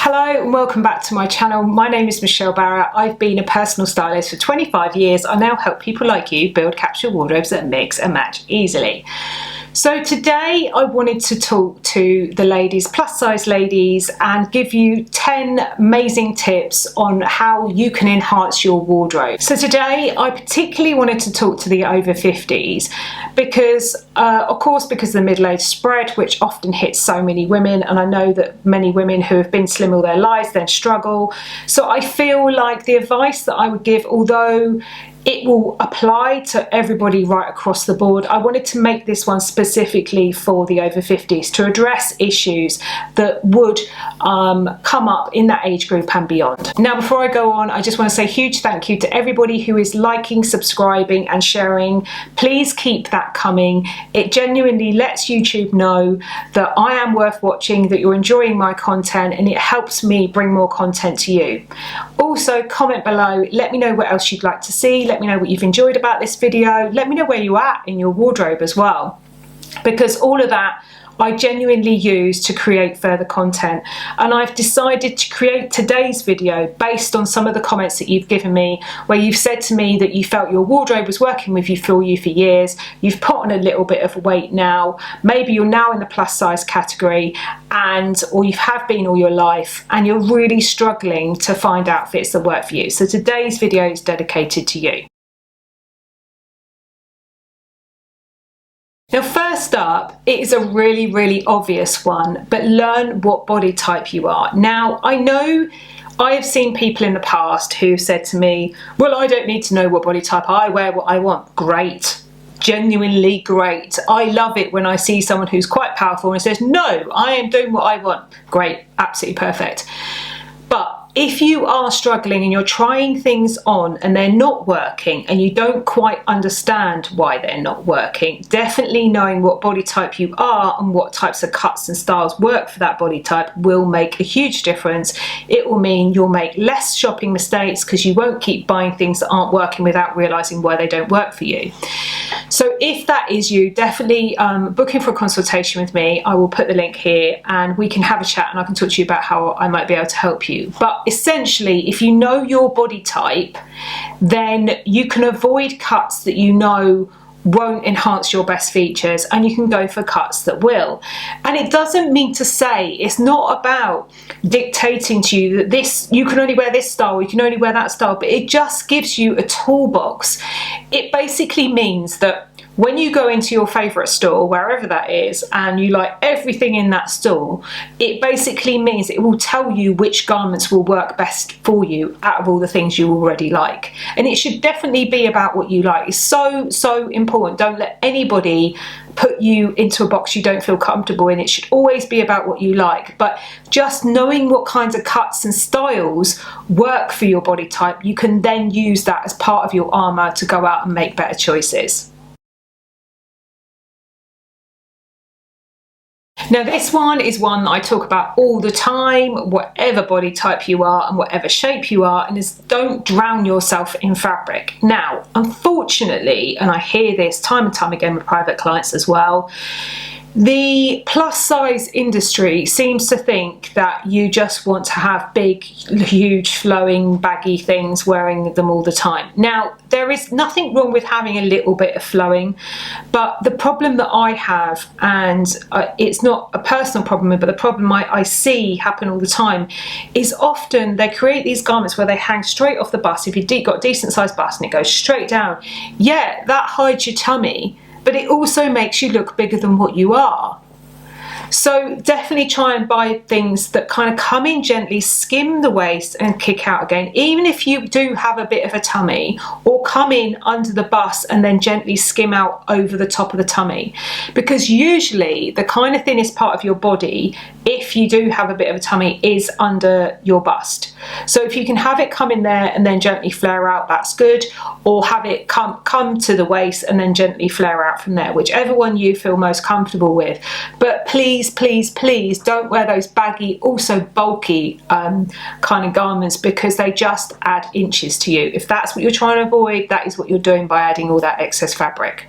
Hello and welcome back to my channel. My name is Michelle Barrett. I've been a personal stylist for 25 years. I now help people like you build capsule wardrobes that mix and match easily. So today I wanted to talk to the ladies, plus size ladies, and give you 10 amazing tips on how you can enhance your wardrobe. So today I particularly wanted to talk to the over 50s because of course because of the middle-age spread, which often hits so many women, and I know that many women who have been slim all their lives then struggle. So I feel like the advice that I would give, although it will apply to everybody right across the board, I wanted to make this one specifically for the over 50s to address issues that would come up in that age group and beyond. Now, before I go on, I just want to say a huge thank you to everybody who is liking, subscribing and sharing. Please keep that coming. It genuinely lets YouTube know that I am worth watching, that you're enjoying my content, and it helps me bring more content to you. Also, comment below, let me know what else you'd like to see. Let me know what you've enjoyed about this video. Let me know where you're at in your wardrobe as well, because all of that I genuinely use to create further content. And I've decided to create today's video based on some of the comments that you've given me, where you've said to me that you felt your wardrobe was working with you for years, you've put on a little bit of weight now, maybe you're now in the plus size category, or you have been all your life, and you're really struggling to find outfits that work for you. So today's video is dedicated to you. Now, first up, it is a really obvious one, but learn what body type you are. Now, I know I have seen people in the past who said to me, well, I don't need to know what body type, I wear what I want. Great, genuinely great. I love it when I see someone who's quite powerful and says, no, I am doing what I want. Great, absolutely perfect. But if you are struggling and you're trying things on and they're not working and you don't quite understand why they're not working, definitely knowing what body type you are and what types of cuts and styles work for that body type will make a huge difference. It will mean you'll make less shopping mistakes because you won't keep buying things that aren't working without realizing why they don't work for you. So if that is you, definitely book in for a consultation with me. I will put the link here and we can have a chat and I can talk to you about how I might be able to help you. But essentially, if you know your body type, then you can avoid cuts that you know won't enhance your best features, and you can go for cuts that will. And it doesn't mean to say, it's not about dictating to you that this, you can only wear this style, you can only wear that style, but it just gives you a toolbox. It basically means that when you go into your favourite store, wherever that is, and you like everything in that store, it basically means it will tell you which garments will work best for you out of all the things you already like. And it should definitely be about what you like. It's so important. Don't let anybody put you into a box you don't feel comfortable in. It should always be about what you like. But just knowing what kinds of cuts and styles work for your body type, you can then use that as part of your armour to go out and make better choices. Now, this one is one that I talk about all the time, whatever body type you are and whatever shape you are, and is don't drown yourself in fabric. Now, unfortunately, and I hear this time and time again with private clients as well, the plus size industry seems to think that you just want to have big, huge, flowing, baggy things, wearing them all the time. Now, there is nothing wrong with having a little bit of flowing, but the problem that I have, and it's not a personal problem, but the problem I see happen all the time, is often they create these garments where they hang straight off the bust. If you've got a decent sized bust and it goes straight down, yeah, that hides your tummy, but it also makes you look bigger than what you are. So definitely try and buy things that kind of come in gently, skim the waist and kick out again, even if you do have a bit of a tummy, or come in under the bust and then gently skim out over the top of the tummy, because usually the kind of thinnest part of your body, if you do have a bit of a tummy, is under your bust. So if you can have it come in there and then gently flare out, that's good, or have it come to the waist and then gently flare out from there, whichever one you feel most comfortable with. But please don't wear those baggy, also bulky kind of garments, because they just add inches to you. If that's what you're trying to avoid, that is what you're doing by adding all that excess fabric.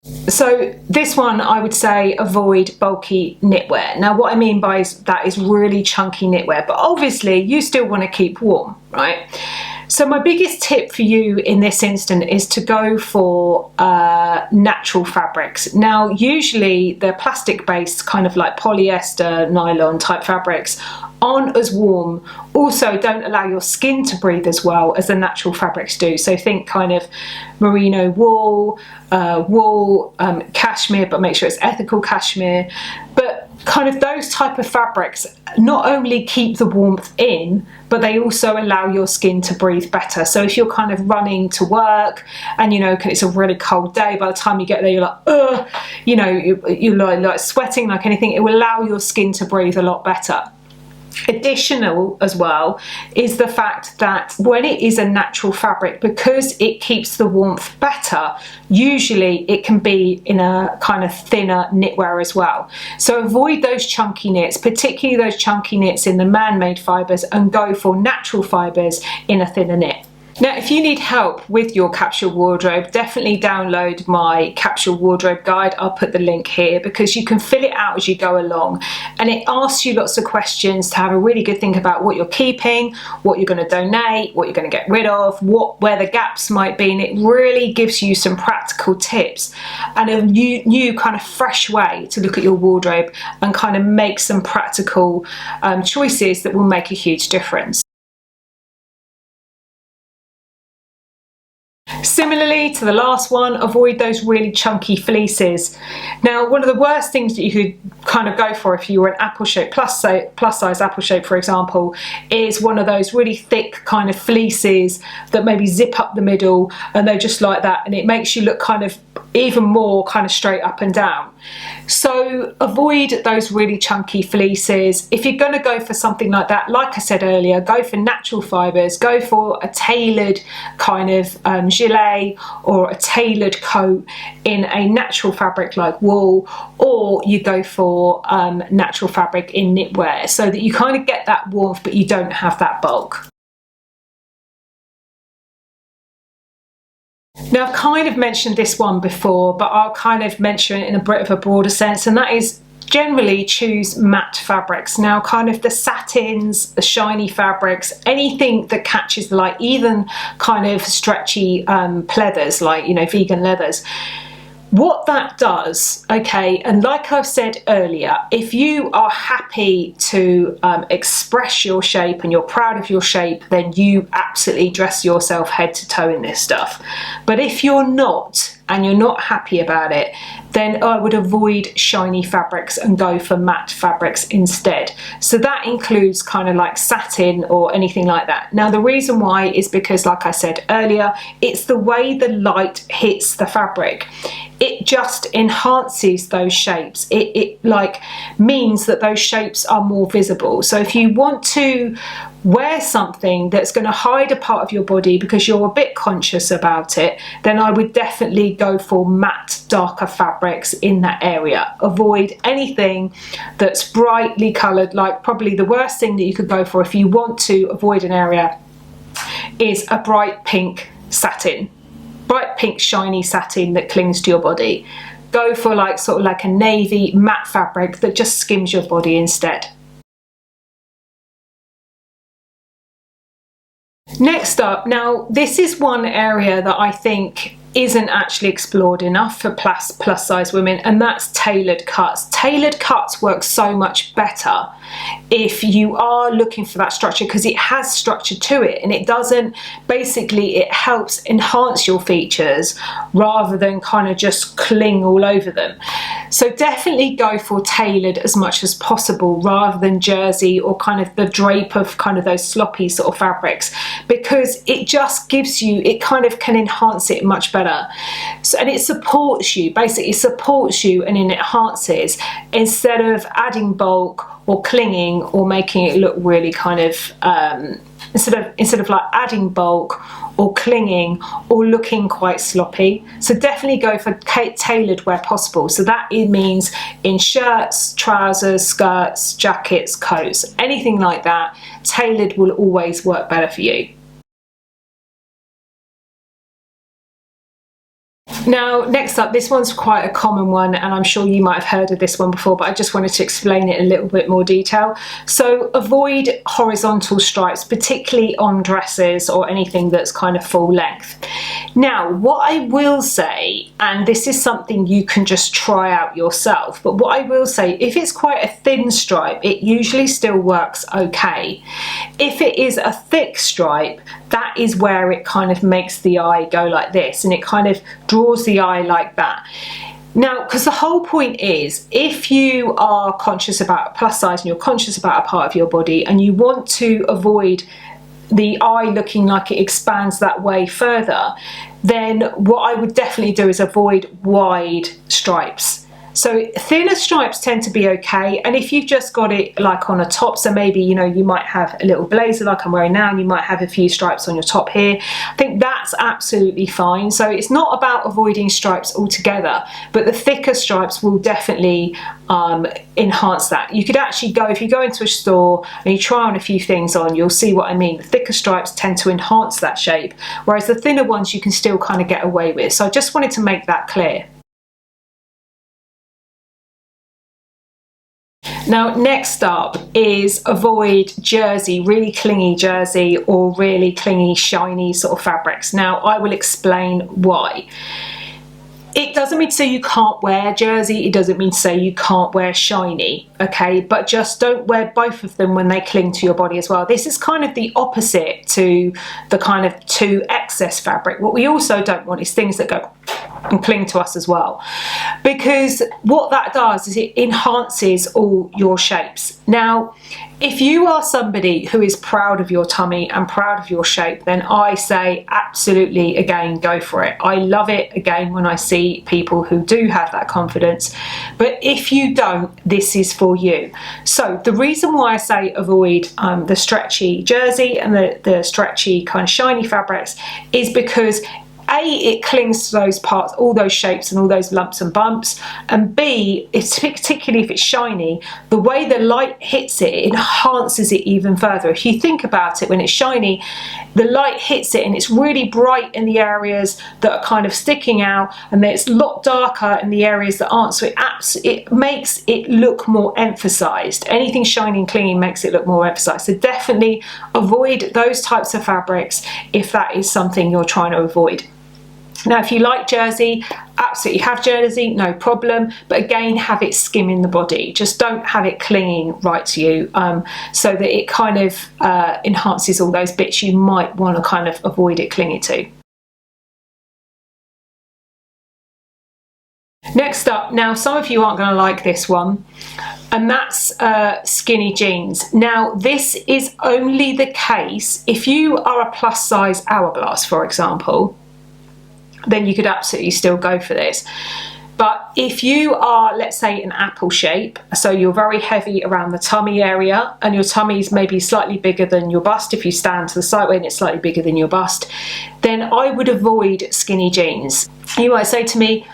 So this one, I would say avoid bulky knitwear. Now what I mean by that is really chunky knitwear, but obviously you still want to keep warm, right? So my biggest tip for you in this instant is to go for natural fabrics. Now usually they're plastic based, kind of like polyester, nylon type fabrics, aren't as warm, also don't allow your skin to breathe as well as the natural fabrics do. So think kind of merino wool, cashmere, but make sure it's ethical cashmere. But kind of those type of fabrics not only keep the warmth in, but they also allow your skin to breathe better. So if you're kind of running to work and you know it's a really cold day, by the time you get there you're like, ugh, you know, you're like sweating like anything, it will allow your skin to breathe a lot better. Additional as well is the fact that when it is a natural fabric, because it keeps the warmth better, usually it can be in a kind of thinner knitwear as well. So avoid those chunky knits, particularly those chunky knits in the man-made fibres, and go for natural fibres in a thinner knit. Now, if you need help with your capsule wardrobe, definitely download my capsule wardrobe guide. I'll put the link here because you can fill it out as you go along, and it asks you lots of questions to have a really good think about what you're keeping, what you're going to donate, what you're going to get rid of, where the gaps might be, and it really gives you some practical tips and a new kind of fresh way to look at your wardrobe and kind of make some practical choices that will make a huge difference. Similarly to the last one, avoid those really chunky fleeces. Now, one of the worst things that you could kind of go for if you were an apple shape, plus size apple shape, for example, is one of those really thick kind of fleeces that maybe zip up the middle and they're just like that, and it makes you look kind of even more kind of straight up and down. So avoid those really chunky fleeces. If you're going to go for something like that, like I said earlier, go for natural fibres, go for a tailored kind of gilet or a tailored coat in a natural fabric like wool, or you go for natural fabric in knitwear, so that you kind of get that warmth but you don't have that bulk. Now, I've kind of mentioned this one before, but I'll kind of mention it in a bit of a broader sense, and that is generally choose matte fabrics. Now, kind of the satins, the shiny fabrics, anything that catches the light, even kind of stretchy pleathers like, you know, vegan leathers. What that does, okay, and like I've said earlier, if you are happy to express your shape and you're proud of your shape, then you absolutely dress yourself head to toe in this stuff. But if you're not, and you're not happy about it, then I would avoid shiny fabrics and go for matte fabrics instead. So that includes kind of like satin or anything like that. Now, the reason why is because, like I said earlier, it's the way the light hits the fabric. It just enhances those shapes. It like means that those shapes are more visible. So if you want to wear something that's going to hide a part of your body because you're a bit conscious about it, then I would definitely go for matte, darker fabrics in that area. Avoid anything that's brightly coloured. Like, probably the worst thing that you could go for if you want to avoid an area is a bright pink satin. Bright pink shiny satin that clings to your body. Go for like sort of like a navy matte fabric that just skims your body instead. Next up, now this is one area that I think isn't actually explored enough for plus size women, and that's tailored cuts. Tailored cuts work so much better if you are looking for that structure, because it has structure to it, and it doesn't, basically it helps enhance your features rather than kind of just cling all over them. So definitely go for tailored as much as possible rather than jersey or kind of the drape of kind of those sloppy sort of fabrics, because it just gives you, it kind of can enhance it much better. So, and it supports you, basically supports you and it enhances, instead of adding bulk or clinging or making it look really kind of instead of like adding bulk or clinging or looking quite sloppy. So definitely go for tailored where possible. So that it means in shirts, trousers, skirts, jackets, coats, anything like that, tailored will always work better for you. Now, next up, this one's quite a common one, and I'm sure you might have heard of this one before, but I just wanted to explain it in a little bit more detail. So avoid horizontal stripes, particularly on dresses or anything that's kind of full length. Now, what I will say, and this is something you can just try out yourself, but what I will say, if it's quite a thin stripe, it usually still works okay. If it is a thick stripe, that is where it kind of makes the eye go like this, and it kind of draws the eye like that. Now, because the whole point is, if you are conscious about plus size and you're conscious about a part of your body and you want to avoid the eye looking like it expands that way further, then what I would definitely do is avoid wide stripes. So thinner stripes tend to be okay, and if you've just got it like on a top, so maybe, you know, you might have a little blazer like I'm wearing now, and you might have a few stripes on your top here, I think that's absolutely fine. So it's not about avoiding stripes altogether, but the thicker stripes will definitely enhance that. You could actually go, if you go into a store and you try on a few things on, you'll see what I mean. The thicker stripes tend to enhance that shape, whereas the thinner ones you can still kind of get away with. So I just wanted to make that clear. Now, next up is avoid jersey, really clingy jersey or really clingy, shiny sort of fabrics. Now, I will explain why. It doesn't mean to say you can't wear jersey, it doesn't mean to say you can't wear shiny, okay? But just don't wear both of them when they cling to your body as well. This is kind of the opposite to the kind of too excess fabric. What we also don't want is things that go and cling to us as well, because what that does is it enhances all your shapes. Now, if you are somebody who is proud of your tummy and proud of your shape, then I say absolutely, again, go for it. I love it, again, when I see people who do have that confidence. But if you don't, this is for you. So the reason why I say avoid the stretchy jersey and the stretchy kind of shiny fabrics is because A, it clings to those parts, all those shapes and all those lumps and bumps, and B, it's particularly if it's shiny, the way the light hits it, it enhances it even further. If you think about it, when it's shiny, the light hits it and it's really bright in the areas that are kind of sticking out, and then it's a lot darker in the areas that aren't, so it makes it look more emphasized. Anything shiny and clingy makes it look more emphasized. So definitely avoid those types of fabrics if that is something you're trying to avoid. Now, if you like jersey, absolutely have jersey, no problem, but again, have it skimming the body. Just don't have it clinging right to you, so that it kind of enhances all those bits you might want to kind of avoid it clinging to. Next up, now some of you aren't going to like this one, and that's skinny jeans. Now, this is only the case if you are a plus size hourglass, for example, then you could absolutely still go for this. But if you are, let's say, an apple shape, so you're very heavy around the tummy area and your tummy is maybe slightly bigger than your bust, if you stand to the side and it's slightly bigger than your bust, then I would avoid skinny jeans. You might say to me,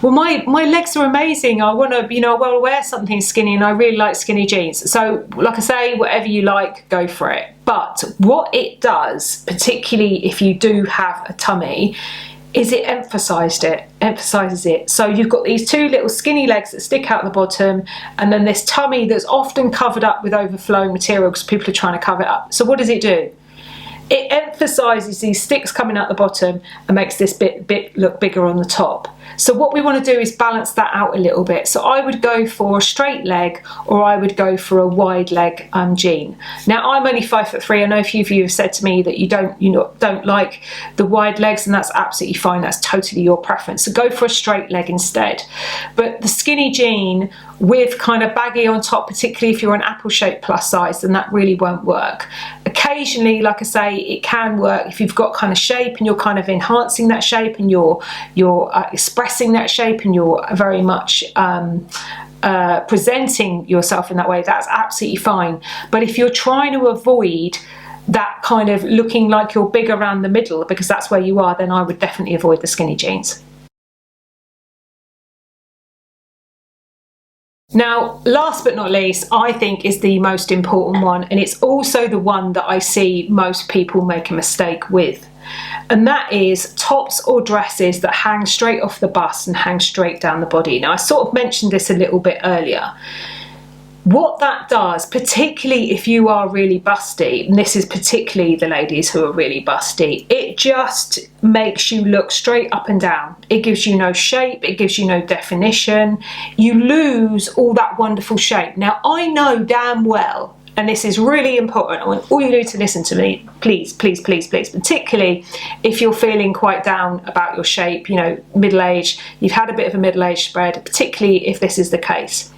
well, my legs are amazing, I want to, you know, I want to wear something skinny and I really like skinny jeans. So like I say, whatever you like, go for it. But what it does, particularly if you do have a tummy, is it emphasizes it. So you've got these two little skinny legs that stick out the bottom, and then this tummy that's often covered up with overflowing material because people are trying to cover it up. So what does it do? It emphasizes these sticks coming out the bottom and makes this bit look bigger on the top. So what we want to do is balance that out a little bit. So I would go for a straight leg, or I would go for a wide leg jean. Now, I'm only 5'3". I know a few of you have said to me that you don't like the wide legs, and that's absolutely fine. That's totally your preference. So go for a straight leg instead. But the skinny jean with kind of baggy on top, particularly if you're an apple shaped plus size, then that really won't work. Occasionally, like I say, it can work if you've got kind of shape and you're kind of enhancing that shape and you're expressing that shape and you're very much presenting yourself in that way. That's absolutely fine. But if you're trying to avoid that kind of looking like you're big around the middle, because that's where you are, then I would definitely avoid the skinny jeans. Now, last but not least, I think is the most important one, and it's also the one that I see most people make a mistake with. and that is tops or dresses that hang straight off the bust and hang straight down the body. Now, I sort of mentioned this a little bit earlier. What that does, particularly if you are really busty, and this is particularly the ladies who are really busty, it just makes you look straight up and down. It gives you no shape, it gives you no definition. You lose all that wonderful shape. Now, I know damn well, and this is really important, I want all you to listen to me, please, please, please, please, particularly if you're feeling quite down about your shape, you know, middle-aged, you've had a bit of a middle-aged spread, particularly if this is the case.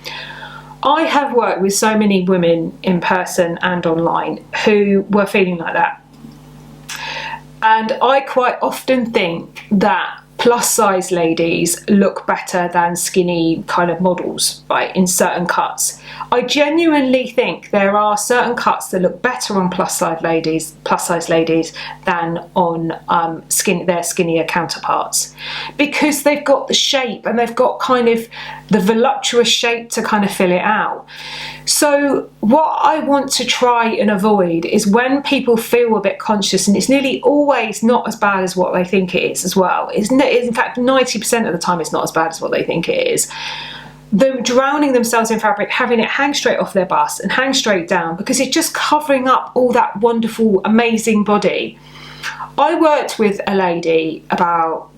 I have worked with so many women in person and online who were feeling like that. And I quite often think that plus size ladies look better than skinny kind of models, right, in certain cuts. I genuinely think there are certain cuts that look better on plus size ladies than on their skinnier counterparts, because they've got the shape and they've got kind of the voluptuous shape to kind of fill it out. So what I want to try and avoid is when people feel a bit conscious, and it's nearly always not as bad as what they think it is as well. In fact, 90% of the time it's not as bad as what they think it is. Them drowning themselves in fabric, having it hang straight off their bust and hang straight down, because it's just covering up all that wonderful, amazing body. I worked with a lady about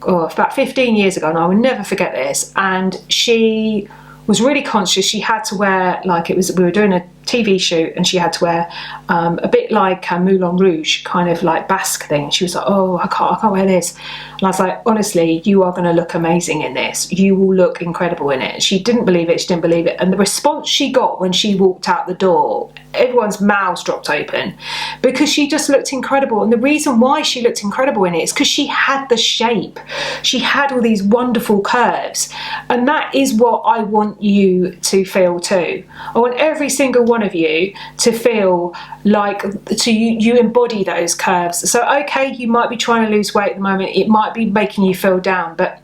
15 years ago, and I will never forget this, and she was really conscious. She had to wear, like, we were doing a TV shoot, and she had to wear a bit like a Moulin Rouge kind of like basque thing. She was like, oh, I can't wear this. And I was like, honestly, you are going to look amazing in this. You will look incredible in it. She didn't believe it. She didn't believe it. And the response she got when she walked out the door, everyone's mouths dropped open, because she just looked incredible. And the reason why she looked incredible in it is because she had the shape. She had all these wonderful curves. And that is what I want you to feel too. I want every single one of you to feel like you embody those curves. So okay, you might be trying to lose weight at the moment, it might be making you feel down, but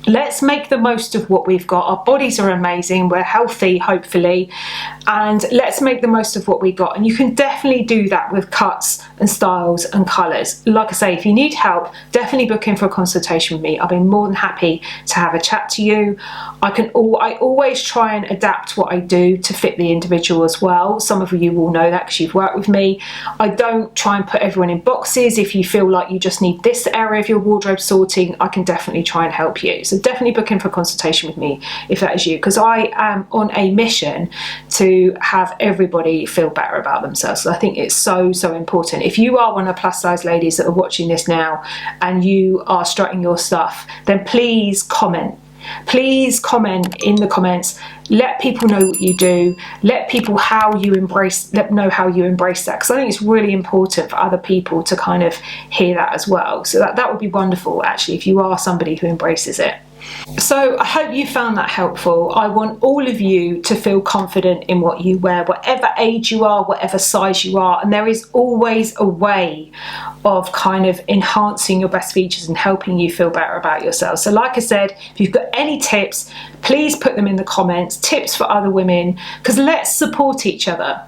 let's make the most of what we've got. Our bodies are amazing, we're healthy, hopefully, and let's make the most of what we got. And you can definitely do that with cuts and styles and colours. Like I say, if you need help, definitely book in for a consultation with me. I'll be more than happy to have a chat to you. I always try and adapt what I do to fit the individual as well. Some of you will know that because you've worked with me. I don't try and put everyone in boxes. If you feel like you just need this area of your wardrobe sorting, I can definitely try and help you. So definitely book in for a consultation with me if that is you, because I am on a mission to have everybody feel better about themselves. So I think it's so important. If you are one of the plus size ladies that are watching this now and you are strutting your stuff, then please comment. Please comment in the comments. Let people know what you do. Let people know how you embrace that, because I think it's really important for other people to kind of hear that as well. So that would be wonderful, actually, if you are somebody who embraces it. So I hope you found that helpful. I want all of you to feel confident in what you wear, whatever age you are, whatever size you are, and there is always a way of kind of enhancing your best features and helping you feel better about yourself. So like I said, if you've got any tips, please put them in the comments, tips for other women, because let's support each other.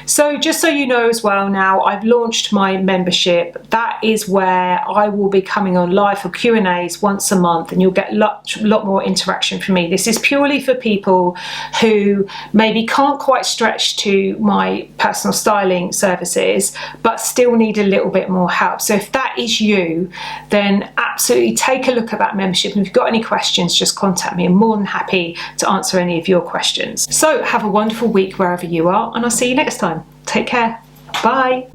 So just so you know as well, now I've launched my membership. That is where I will be coming on live for Q&As once a month, and you'll get a lot more interaction from me. This is purely for people who maybe can't quite stretch to my personal styling services but still need a little bit more help. So if that is you, then absolutely take a look at that membership, and if you've got any questions, just contact me. I'm more than happy to answer any of your questions. So have a wonderful week wherever you are, and I'll see you next time. Take care. Bye.